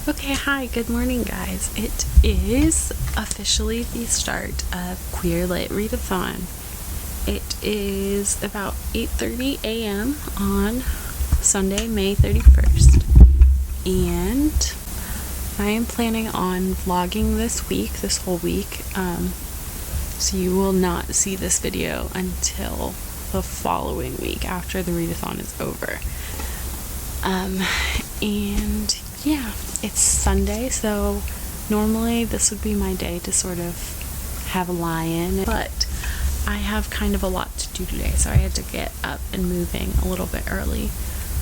Okay, hi, good morning, guys. It is officially the start of Queer Lit Readathon. It is about 8:30 a.m. on Sunday, May 31st. And I am planning on vlogging this whole week. So you will not see this video until the following week after the readathon is over. And yeah, it's Sunday, so normally this would be my day to sort of have a lie-in, but I have kind of a lot to do today, so I had to get up and moving a little bit early.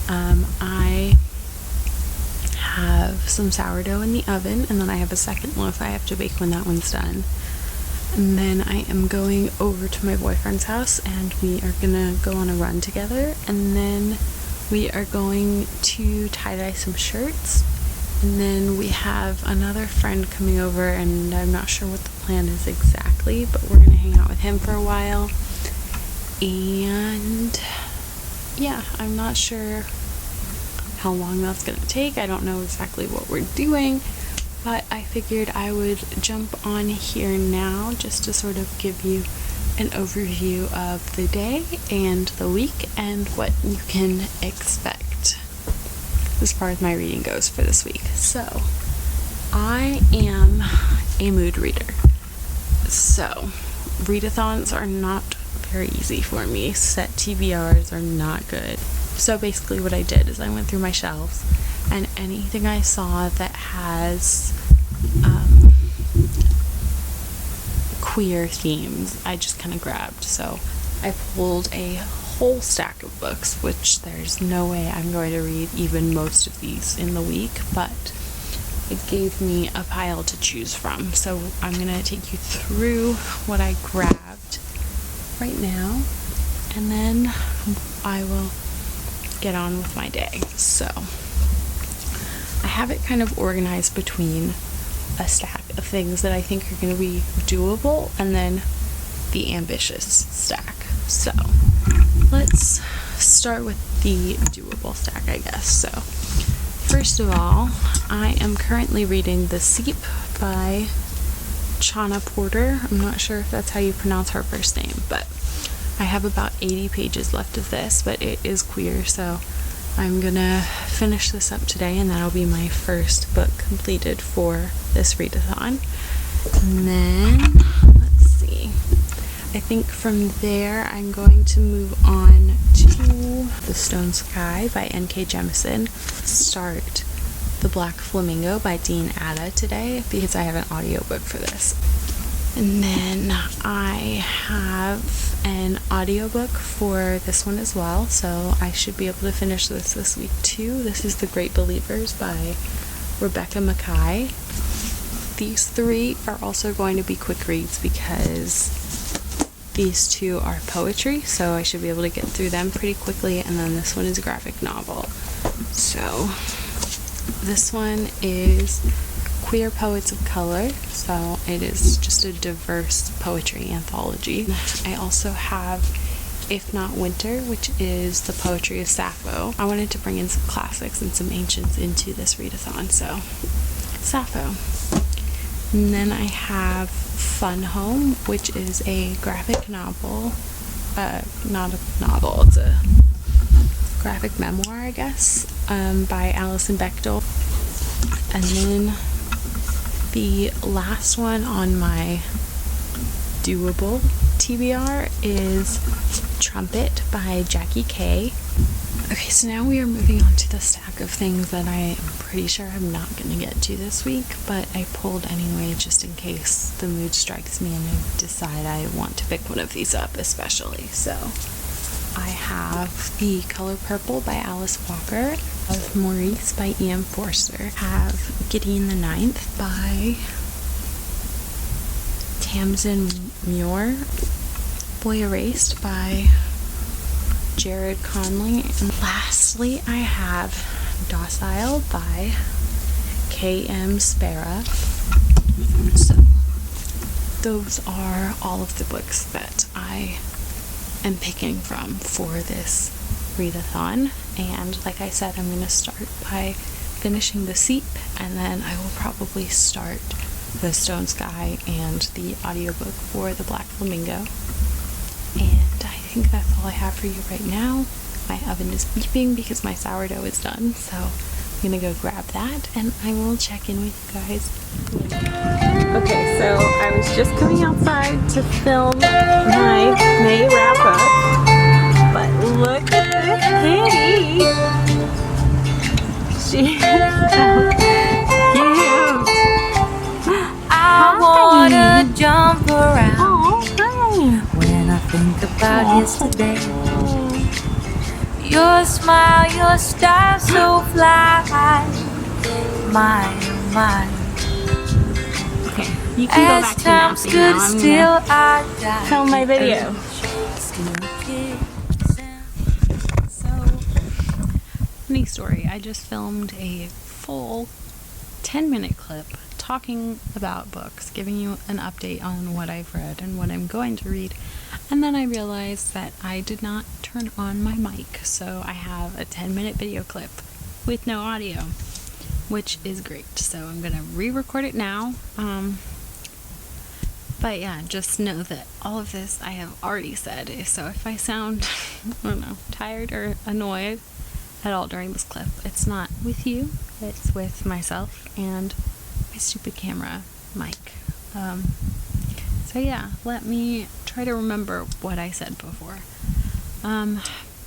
I have some sourdough in the oven, and then I have a second loaf I have to bake when that one's done. And then I am going over to my boyfriend's house, and we are gonna go on a run together, and then we are going to tie-dye some shirts. And then we have another friend coming over, and I'm not sure what the plan is exactly, but we're gonna hang out with him for a while. And yeah, I'm not sure how long that's gonna take. I don't know exactly what we're doing, but I figured I would jump on here now just to sort of give you an overview of the day and the week and what you can expect as far as my reading goes for this week. So, I am a mood reader. So, readathons are not very easy for me. Set TBRs are not good. So basically what I did is I went through my shelves, and anything I saw that has queer themes, I just kind of grabbed. So I pulled a whole stack of books, which there's no way I'm going to read even most of these in the week, but it gave me a pile to choose from. So I'm going to take you through what I grabbed right now, and then I will get on with my day. So I have it kind of organized between a stack of things that I think are going to be doable and then the ambitious stack. So let's start with the doable stack, I guess. So first of all, I am currently reading The Seep by Chana Porter. I'm not sure if that's how you pronounce her first name, but I have about 80 pages left of this, but it is queer, so I'm gonna finish this up today, and that'll be my first book completed for this readathon. And then, let's see, I think from there I'm going to move on to The Stone Sky by N.K. Jemisin, start The Black Flamingo by Dean Atta today, because I have an audiobook for this. And then I have an audiobook for this one as well, so I should be able to finish this week too. This is The Great Believers by Rebecca Mackay. These three are also going to be quick reads because these two are poetry, so I should be able to get through them pretty quickly, and then this one is a graphic novel. So this one is Queer Poets of Color, so it is just a diverse poetry anthology. I also have If Not Winter, which is the poetry of Sappho. I wanted to bring in some classics and some ancients into this readathon, so Sappho. And then I have Fun Home, which is a graphic novel, not a novel, it's a graphic memoir, I guess, by Alison Bechdel. And then the last one on my doable TBR is Trumpet by Jackie Kay. Okay, so now we are moving on to the stack of things that I am pretty sure I'm not going to get to this week, but I pulled anyway just in case the mood strikes me and I decide I want to pick one of these up especially. So I have The Color Purple by Alice Walker, of Maurice by E.M. Forster, have Gideon the Ninth by Tamsin Muir, Boy Erased by Jared Conley, and lastly I have Docile by K.M. Spera. So those are all of the books that I am picking from for this readathon, and like I said, I'm going to start by finishing The Seep, and then I will probably start The Stone Sky and the audiobook for The Black Flamingo. And I think that's all I have for you right now. My oven is beeping because my sourdough is done, so I'm gonna go grab that and I will check in with you guys later. Okay, so I was just coming outside to film my May wrap up, but look at this kitty! She's so cute! I wanna jump around. Oh, hi! When I think about yesterday, your smile, your style so fly, my, oh my. Okay, you can go back As to time napping stood now. I'm still, gonna I died. film my video. So, funny story, I just filmed a full 10-minute clip talking about books, giving you an update on what I've read and what I'm going to read, and then I realized that I did not turn on my mic, so I have a 10-minute video clip with no audio, which is great. So I'm gonna re-record it now. But yeah, just know that all of this I have already said, so if I sound, I don't know, tired or annoyed at all during this clip, it's not with you, it's with myself and my stupid camera mic. So yeah, let me try to remember what I said before.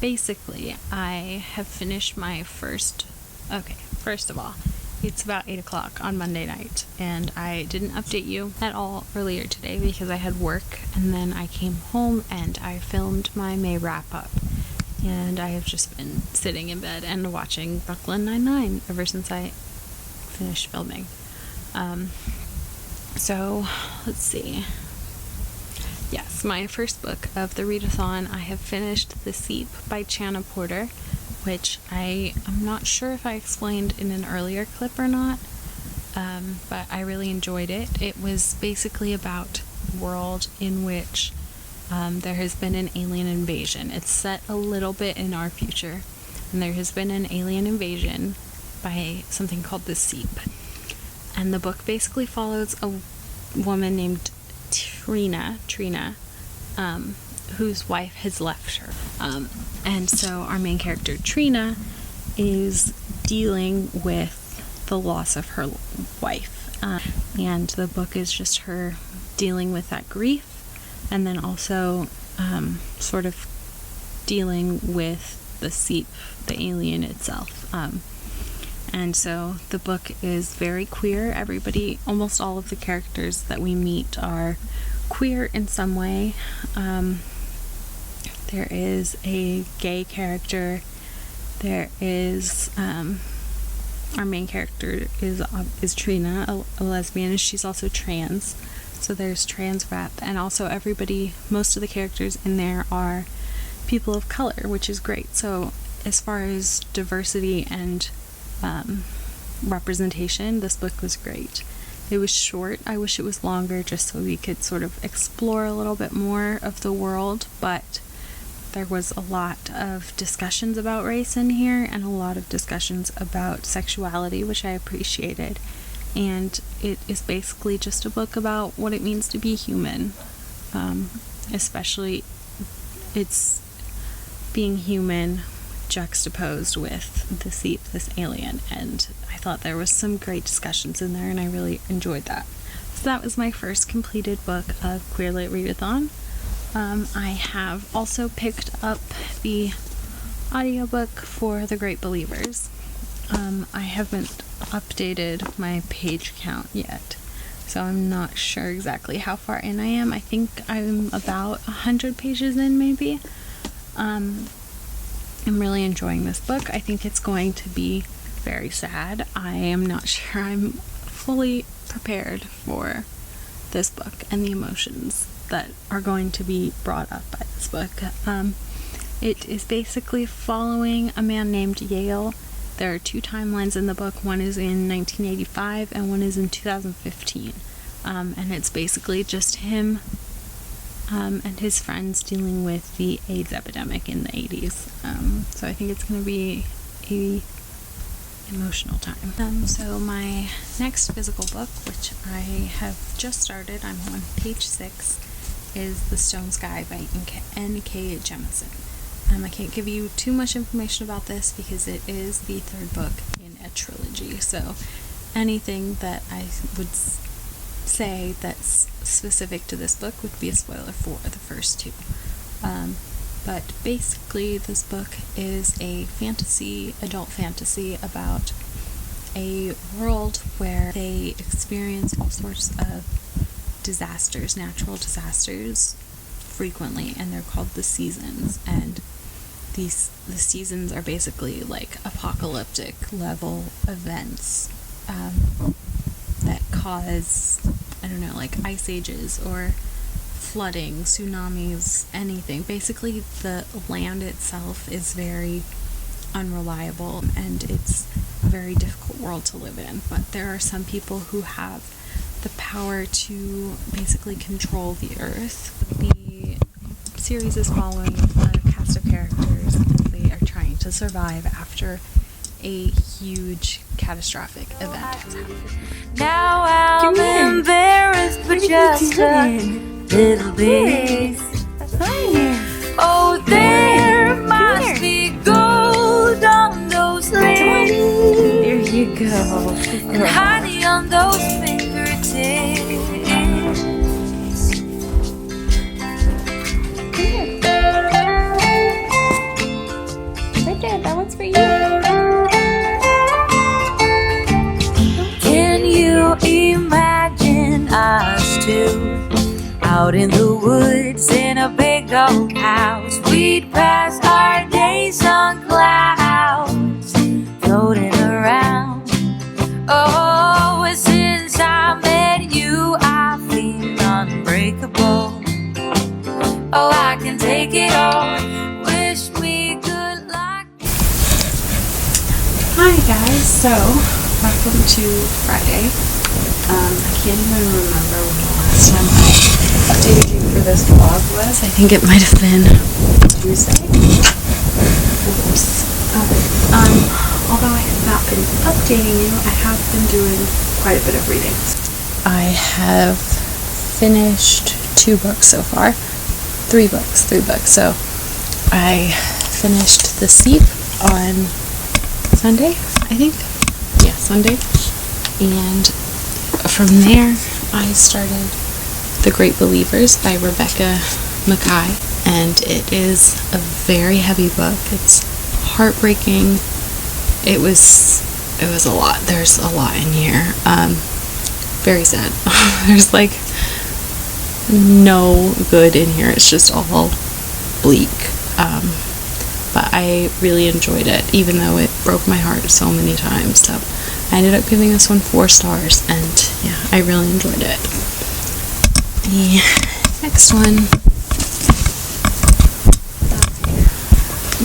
Basically, I have finished my first of all, it's about 8 o'clock on Monday night, and I didn't update you at all earlier today because I had work, and then I came home and I filmed my May wrap-up, and I have just been sitting in bed and watching Brooklyn Nine-Nine ever since I finished filming. So, let's see. Yes, my first book of the readathon, I have finished The Seep by Channa Porter, which I'm not sure if I explained in an earlier clip or not, but I really enjoyed it. It was basically about a world in which there has been an alien invasion. It's set a little bit in our future, and there has been an alien invasion by something called the Seep. And the book basically follows a woman named Trina, whose wife has left her. And so our main character, Trina, is dealing with the loss of her wife. And the book is just her dealing with that grief, and then also sort of dealing with the Seep, the alien itself. And so the book is very queer. Almost all of the characters that we meet are queer in some way. There is a gay character. There is our main character is Trina, a lesbian, and she's also trans. So there's trans rep, and also most of the characters in there are people of color, which is great. So as far as diversity and representation, this book was great. It was short. I wish it was longer just so we could sort of explore a little bit more of the world, but there was a lot of discussions about race in here and a lot of discussions about sexuality, which I appreciated. And it is basically just a book about what it means to be human. Especially it's being human juxtaposed with the Seep, this alien, and I thought there was some great discussions in there, and I really enjoyed that. So that was my first completed book of Queer Lit Readathon. I have also picked up the audiobook for The Great Believers. I haven't updated my page count yet, so I'm not sure exactly how far in I am. I think I'm about 100 pages in, maybe. I'm really enjoying this book. I think it's going to be very sad. I am not sure I'm fully prepared for this book and the emotions that are going to be brought up by this book. It is basically following a man named Yale. There are two timelines in the book. One is in 1985 and one is in 2015. And it's basically just him and his friends dealing with the AIDS epidemic in the 80s. So I think it's going to be a emotional time. So my next physical book, which I have just started, I'm on page 6, is The Stone Sky by N.K. Jemisin. I can't give you too much information about this because it is the third book in a trilogy, so anything that I would say that's specific to this book would be a spoiler for the first two. But basically this book is a adult fantasy about a world where they experience all sorts of disasters, natural disasters, frequently, and they're called the seasons. And the seasons are basically like apocalyptic level events that cause, I don't know, like ice ages or flooding, tsunamis, anything. Basically, the land itself is very unreliable and it's a very difficult world to live in. But there are some people who have the power to basically control the earth. The series is following a cast of characters as they are trying to survive after a huge catastrophic event. Now I'm embarrassed, but just a little bit. Oh, there must be gold on those lips. There you go. And honey on those fingertips. Right there, that one's for you. Can you imagine us two out in the woods in a big old house? We'd pass our days on clouds floating around. Oh, since I met you, I feel unbreakable. Oh, I can take it all. Wish me good luck. Hi guys, so welcome to Friday. I can't even remember when the last time I updated you for this vlog was. I think it might have been Tuesday. Oops. Although I have not been updating you, I have been doing quite a bit of reading. I have finished 2 books so far. 3 books. So I finished The Seep on Sunday, I think. Yeah, Sunday. And from there, I started The Great Believers by Rebecca Mackay, and it is a very heavy book. It's heartbreaking. It was a lot. There's a lot in here. Very sad. There's like no good in here. It's just all bleak. But I really enjoyed it, even though it broke my heart so many times. So I ended up giving this one 4 stars, and yeah, I really enjoyed it. The next one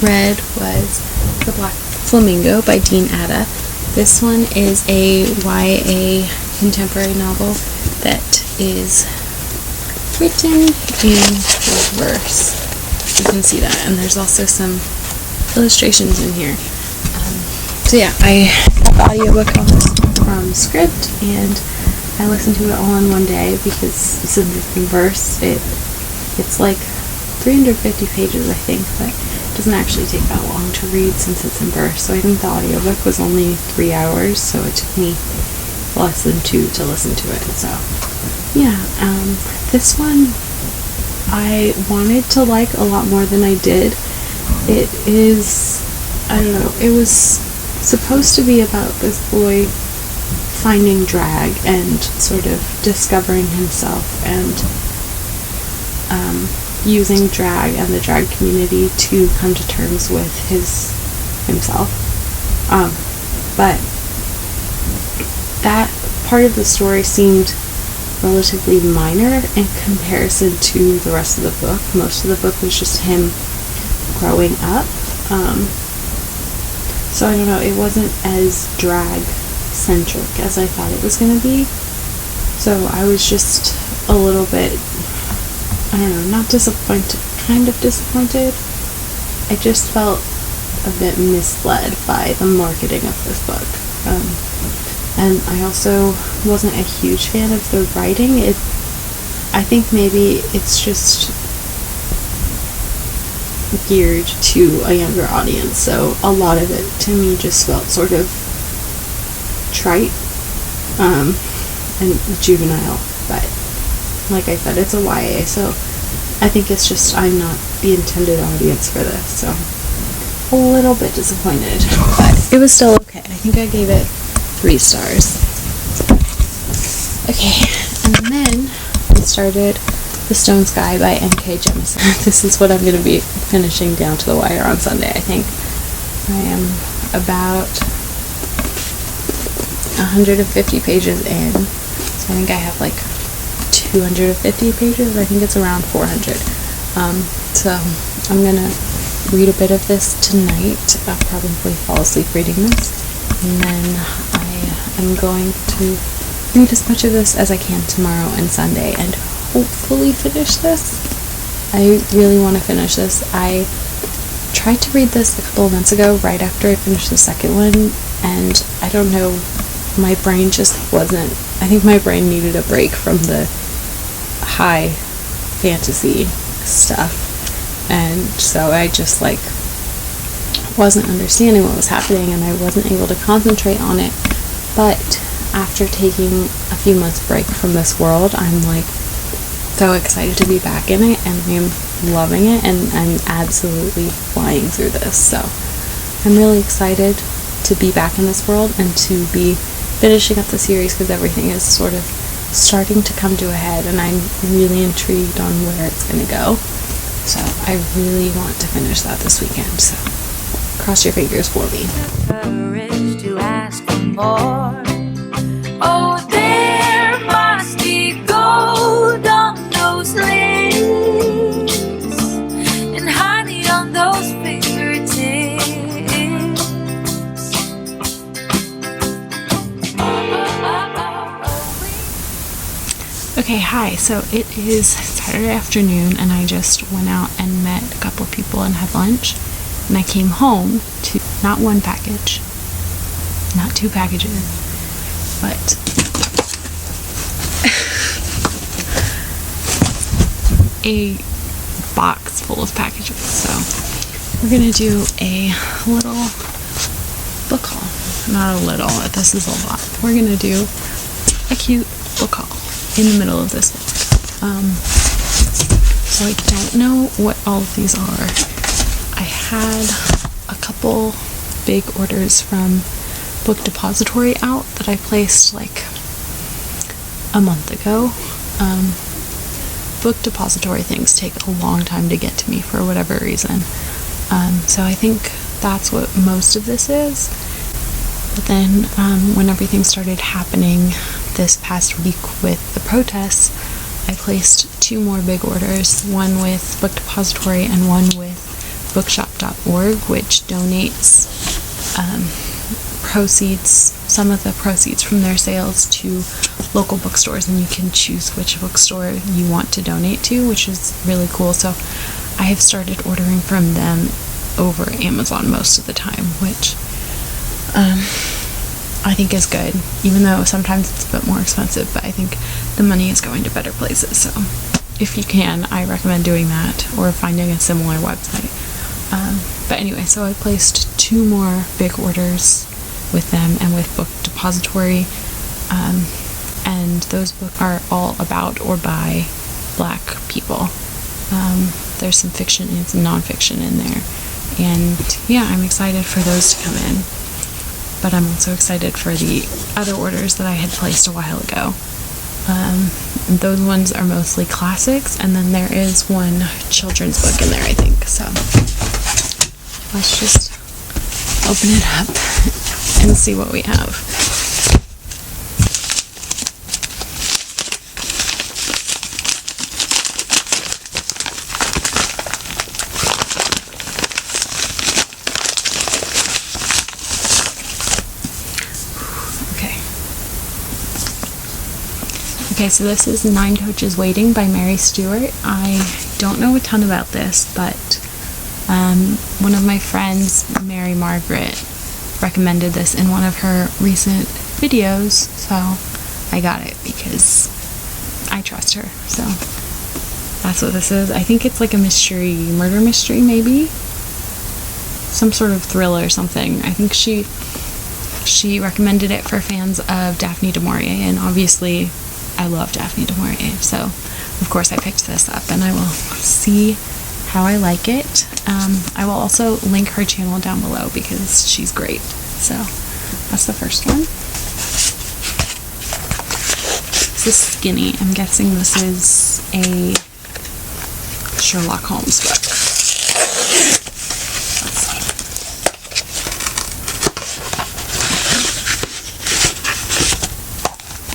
read was The Black Flamingo by Dean Atta. This one is a YA contemporary novel that is written in verse. You can see that, and there's also some illustrations in here. So yeah, I have the audiobook on this from Script, and I listened to it all in one day because since it's in verse, it's like 350 pages, I think, but it doesn't actually take that long to read since it's in verse. So I think the audiobook was only 3 hours, so it took me less than 2 to listen to it. So yeah, this one I wanted to like a lot more than I did. It is, I don't know, it was supposed to be about this boy finding drag and sort of discovering himself and using drag and the drag community to come to terms with himself. But that part of the story seemed relatively minor in comparison to the rest of the book. Most of the book was just him growing up. So I don't know, it wasn't as drag-centric as I thought it was going to be. So I was just a little bit, I don't know, not disappointed, kind of disappointed. I just felt a bit misled by the marketing of this book. And I also wasn't a huge fan of the writing. I think maybe it's just geared to a younger audience, so a lot of it to me just felt sort of trite and juvenile. But like I said, it's a YA, so I think it's just I'm not the intended audience for this, so a little bit disappointed, but it was still okay. I think I gave it 3 stars. Okay, and then I started The Stone Sky by N.K. Jemisin. This is what I'm going to be finishing down to the wire on Sunday, I think. I am about 150 pages in, so I think I have like 250 pages. I think it's around 400. So I'm going to read a bit of this tonight. I'll probably fall asleep reading this, and then I am going to read as much of this as I can tomorrow and Sunday and hopefully finish this. I really want to finish this. I tried to read this a couple of months ago right after I finished the second one, and I don't know, my brain just wasn't, I think my brain needed a break from the high fantasy stuff, and so I just like wasn't understanding what was happening, and I wasn't able to concentrate on it. But after taking a few months break from this world, I'm like so excited to be back in it, and I'm loving it, and I'm absolutely flying through this. So I'm really excited to be back in this world and to be finishing up the series, because everything is sort of starting to come to a head, and I'm really intrigued on where it's going to go. So I really want to finish that this weekend, so cross your fingers for me. Courage to ask for more. Oh, there must be gold on those lips and honey on those fingertips. Okay, hi. So it is Saturday afternoon, and I just went out and met a couple of people and had lunch. And I came home to not one package, not 2 packages, but a box full of packages. So we're gonna do a little book haul. Not a little, this is a lot. We're gonna do a cute book haul in the middle of this book. So I don't know what all of these are. I had a couple big orders from Book Depository out that I placed like a month ago. Book Depository things take a long time to get to me for whatever reason. So I think that's what most of this is. But then when everything started happening this past week with the protests, I placed 2 more big orders, one with Book Depository and one with bookshop.org, which donates proceeds, some of the proceeds from their sales to local bookstores, and you can choose which bookstore you want to donate to, which is really cool. So I have started ordering from them over Amazon most of the time, which I think is good, even though sometimes it's a bit more expensive, but I think the money is going to better places. So if you can, I recommend doing that or finding a similar website. But anyway, so I placed 2 more big orders with them and with Book Depository, and those books are all about or by Black people. There's some fiction and some nonfiction in there, and yeah, I'm excited for those to come in. But I'm also excited for the other orders that I had placed a while ago. Those ones are mostly classics, and then there is one children's book in there, I think. So let's just open it up and see what we have. Okay, so this is 9 Coaches Waiting by Mary Stewart. I don't know a ton about this, but One of my friends, Mary Margaret, recommended this in one of her recent videos, so I got it because I trust her. So that's what this is. I think it's like a mystery, murder mystery maybe? Some sort of thriller or something. I think she recommended it for fans of Daphne du Maurier, and obviously I love Daphne du Maurier, so of course I picked this up, and I will see how I like it. I will also link her channel down below because she's great. So that's the first one. This is skinny. I'm guessing this is a Sherlock Holmes book. Let's see.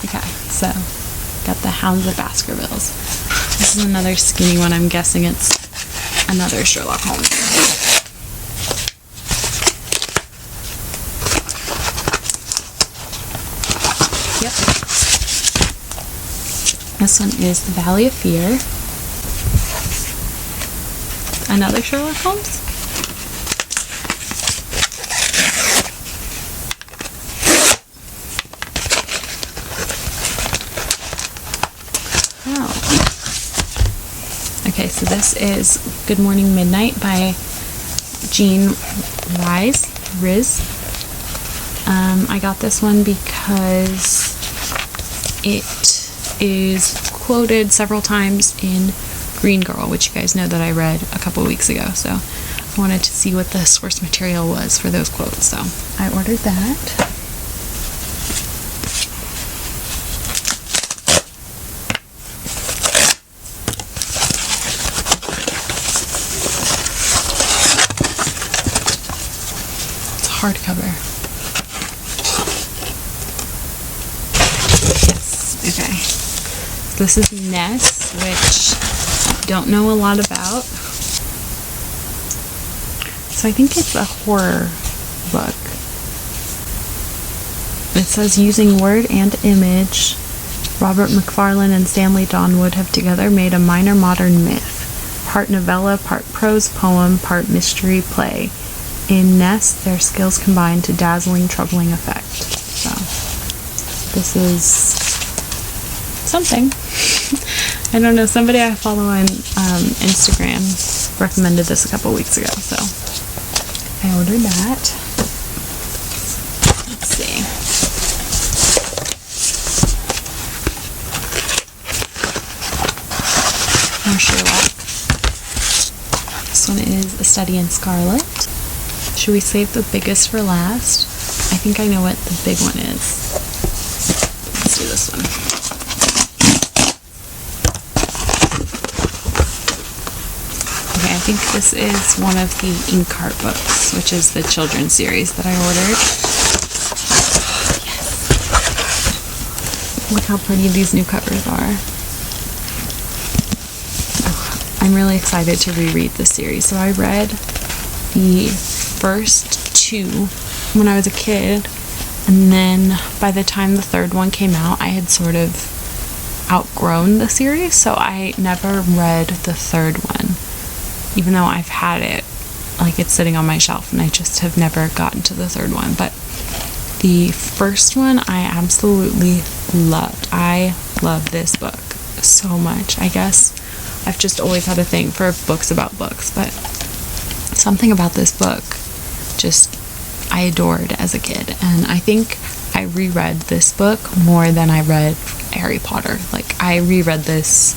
Okay, so got the Hounds of Baskervilles. This is another skinny one. I'm guessing it's another Sherlock Holmes. Yep. This one is The Valley of Fear. Another Sherlock Holmes. Okay, so this is Good Morning Midnight by Jean Riz. I got this one because it is quoted several times in Green Girl, which you guys know that I read a couple weeks ago, so I wanted to see what the source material was for those quotes, so I ordered that. Hardcover. Yes, okay. This is Ness, which I don't know a lot about. So I think it's a horror book. It says, using word and image, Robert Macfarlane and Stanley Donwood have together made a minor modern myth. Part novella, part prose poem, part mystery play. In Ness, their skills combine to dazzling, troubling effect. So, this is something. I don't know, somebody I follow on Instagram recommended this a couple weeks ago, so I ordered that. Let's see. More Sherlock. This one is A Study in Scarlet. Should we save the biggest for last? I think I know what the big one is. Let's do this one. Okay, I think this is one of the Inkheart books, which is the children's series that I ordered. Yes. Look how pretty these new covers are. I'm really excited to reread this series. So I read the first two when I was a kid, and then by the time the third one came out, I had sort of outgrown the series, so I never read the third one, even though I've had it, like it's sitting on my shelf, and I just have never gotten to the third one. But the first one I absolutely loved. I love this book so much. I guess I've just always had a thing for books about books, but something about this book just I adored as a kid, and I think I reread this book more than I read Harry Potter. Like, I reread this,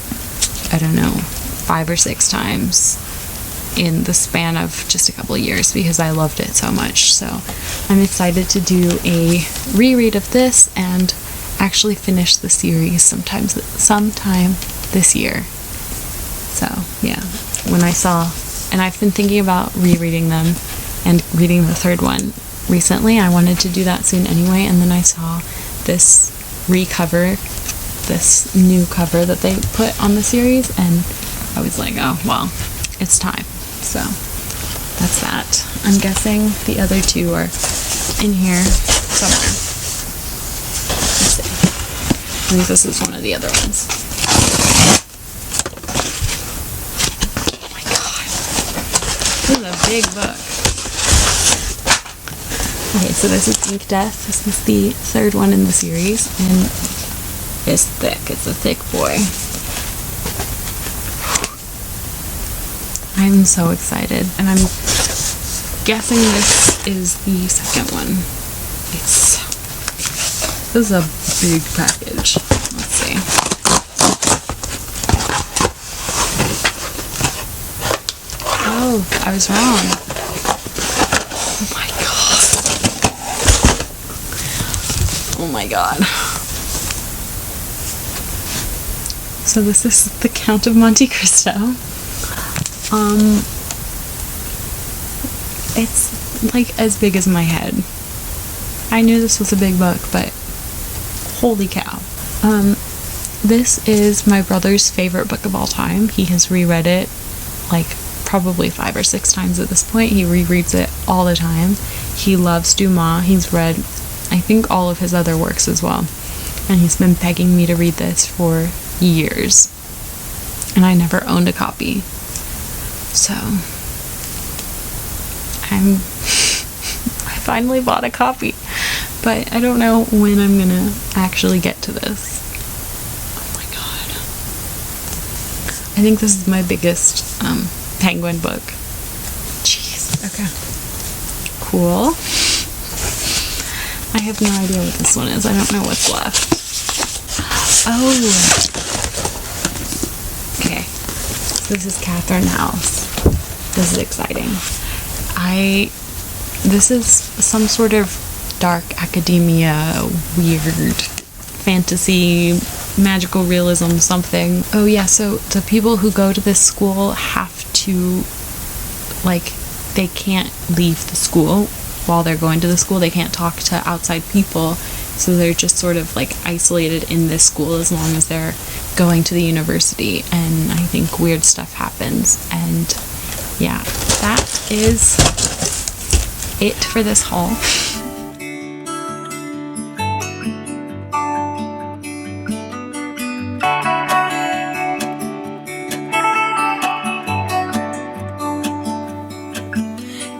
I don't know, 5 or 6 times in the span of just a couple of years because I loved it so much. So I'm excited to do a reread of this and actually finish the series sometime this year. So yeah, when I saw, and I've been thinking about rereading them and reading the third one recently. I wanted to do that soon anyway, and then I saw this recover, this new cover that they put on the series, and I was like, oh, well, it's time. So that's that. I'm guessing the other two are in here somewhere. Let's see. I think this is one of the other ones. Oh my god. This is a big book. Okay, so this is Ink Death. This is the third one in the series, and it's thick. It's a thick boy. I'm so excited, and I'm guessing this is the second one. This is a big package. Let's see. Oh, I was wrong. Oh my god. Oh my god. So this is The Count of Monte Cristo. It's like as big as my head. I knew this was a big book, but holy cow. This is my brother's favorite book of all time. He has reread it like probably 5 or 6 times at this point. He rereads it all the time. He loves Dumas. He's read, I think, all of his other works as well. And he's been begging me to read this for years. And I never owned a copy. So, I finally bought a copy. But I don't know when I'm gonna actually get to this. Oh my god. I think this is my biggest Penguin book. Jeez. Okay. Cool. I have no idea what this one is. I don't know what's left. Oh. Okay. This is Catherine House. This is exciting. This is some sort of dark academia, weird fantasy, magical realism something. Oh yeah, so the people who go to this school have to, like, they can't leave the school while they're going to the school. They can't talk to outside people, so they're just sort of like isolated in this school as long as they're going to the university, and I think weird stuff happens. And yeah, that is it for this haul.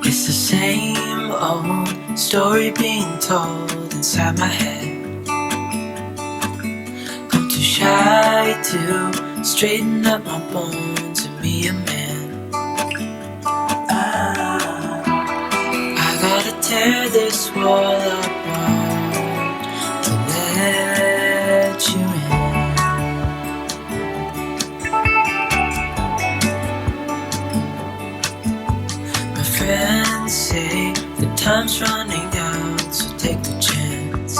It's the same old story being told inside my head. I'm too shy to straighten up my bones and be a man. I gotta tear this wall apart to let you in. My friends say the time's running out, so take the chance.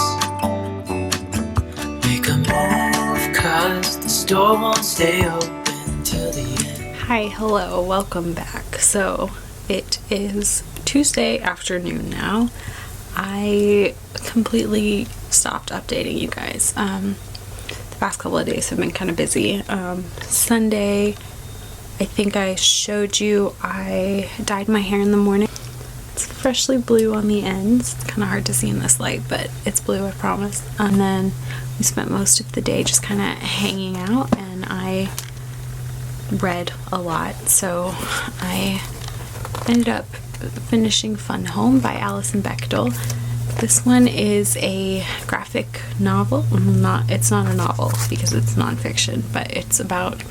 Make a move, cause the store won't stay open till the end. Hi, hello, welcome back. So it is Tuesday afternoon now. I completely stopped updating you guys. The past couple of days have been kind of busy. Sunday, I think I showed you I dyed my hair in the morning. It's freshly blue on the ends. It's kind of hard to see in this light, but it's blue, I promise. And then we spent most of the day just kind of hanging out, and I read a lot. So I ended up finishing Fun Home by Alison Bechdel. This one is a graphic novel. It's not a novel because it's nonfiction, but it's about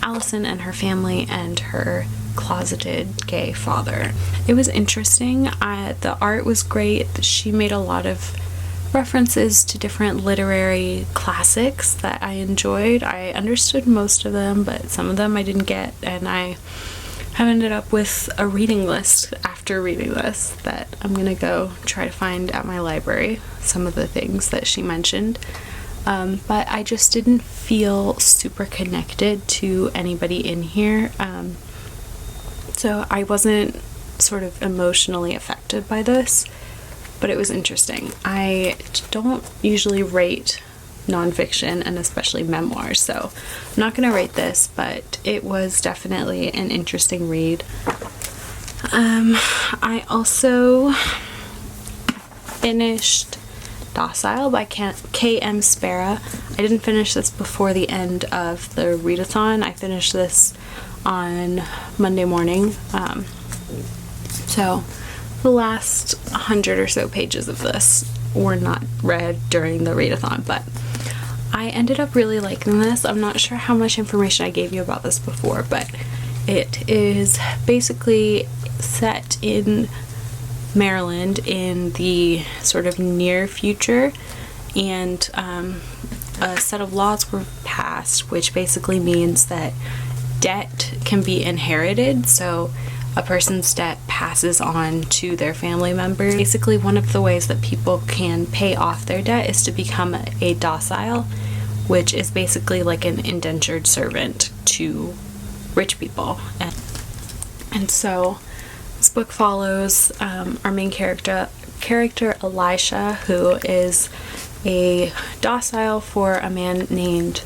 Allison and her family and her closeted gay father. It was interesting. The art was great. She made a lot of references to different literary classics that I enjoyed. I understood most of them, but some of them I didn't get, and I have ended up with a reading list after reading this that I'm gonna go try to find at my library, some of the things that she mentioned. But I just didn't feel super connected to anybody in here. So I wasn't sort of emotionally affected by this, but it was interesting. I don't usually rate nonfiction, and especially memoirs, so I'm not going to rate this, but it was definitely an interesting read. I also finished Docile by K.M. Spera. I didn't finish this before the end of the readathon. I finished this on Monday morning. So the last 100 or so pages of this were not read during the readathon, but I ended up really liking this. I'm not sure how much information I gave you about this before, but it is basically set in Maryland in the sort of near future, and a set of laws were passed which basically means that debt can be inherited. So a person's debt passes on to their family members. Basically, one of the ways that people can pay off their debt is to become a docile, which is basically like an indentured servant to rich people. And so this book follows our main character Elisha, who is a docile for a man named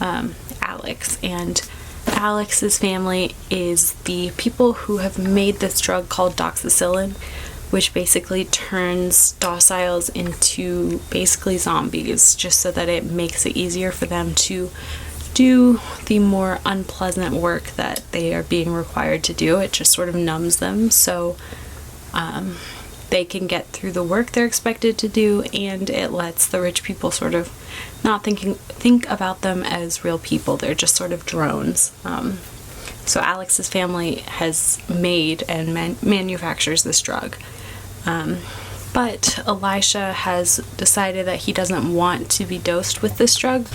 Alex. And Alex's family is the people who have made this drug called doxycycline, which basically turns dociles into basically zombies, just so that it makes it easier for them to do the more unpleasant work that they are being required to do. It just sort of numbs them so they can get through the work they're expected to do, and it lets the rich people sort of not think about them as real people. They're just sort of drones. So Alex's family has made and manufactures this drug. But Elisha has decided that he doesn't want to be dosed with this drug.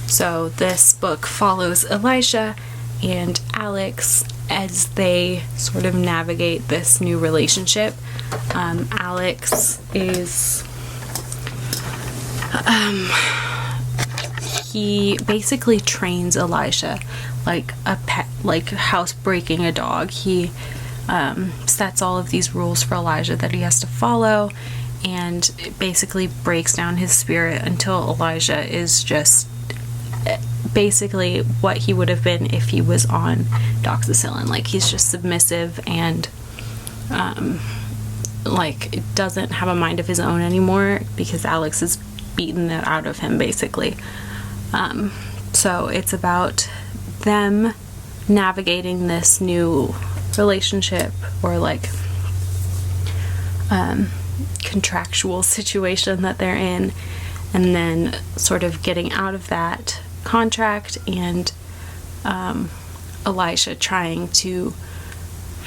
So this book follows Elisha and Alex as they sort of navigate this new relationship. Alex is he basically trains Elisha like a pet, like housebreaking a dog. He sets all of these rules for Elijah that he has to follow, and it basically breaks down his spirit until Elijah is just basically what he would have been if he was on doxycycline. Like, he's just submissive and like doesn't have a mind of his own anymore because Alex has beaten that out of him, basically. So it's about them navigating this new relationship, or like contractual situation that they're in, and then sort of getting out of that contract, and Elisha trying to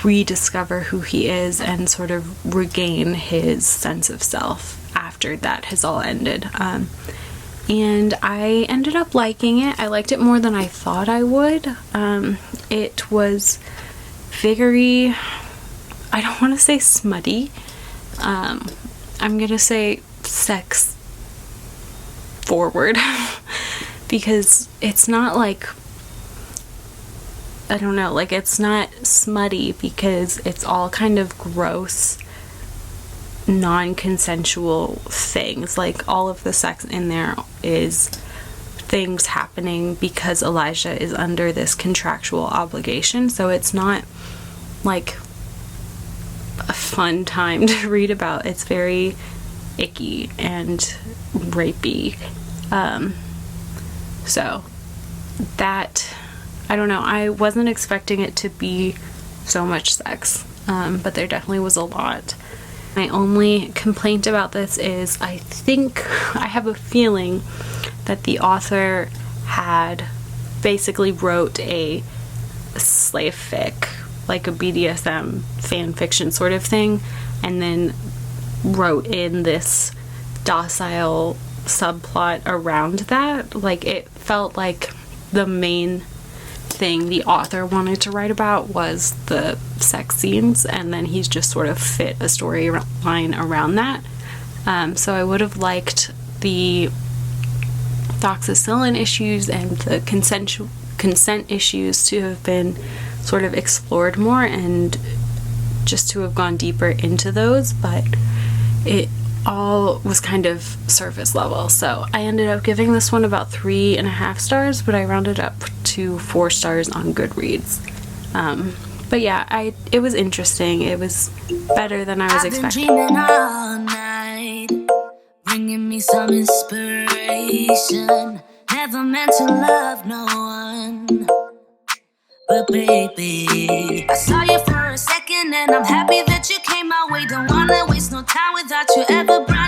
rediscover who he is and sort of regain his sense of self after that has all ended. And I ended up liking it. I liked it more than I thought I would. It was very, I don't want to say smutty. I'm gonna say sex forward because it's not like, I don't know, like, it's not smutty because it's all kind of gross, non-consensual things. Like, all of the sex in there is things happening because Elijah is under this contractual obligation. So it's not like a fun time to read about. It's very icky and rapey. So that, I don't know, I wasn't expecting it to be so much sex, but there definitely was a lot. My only complaint about this is I have a feeling that the author had basically wrote a slave fic, like a BDSM fan fiction sort of thing, and then wrote in this docile subplot around that. Like, it felt like the main thing the author wanted to write about was the sex scenes, and then he's just sort of fit a storyline around that. So I would have liked the doxycycline issues and the consent issues to have been sort of explored more, and just to have gone deeper into those, but it all was kind of surface level. So I ended up giving this one about 3.5 stars, but I rounded up to 4 stars on Goodreads. But yeah, it was interesting. It was better than I was expecting. I've been dreaming all night, bringing me some inspiration. Never meant to love no one, but baby, I saw you for a second And I'm happy that you came my way. Don't wanna waste no time without you ever, bright.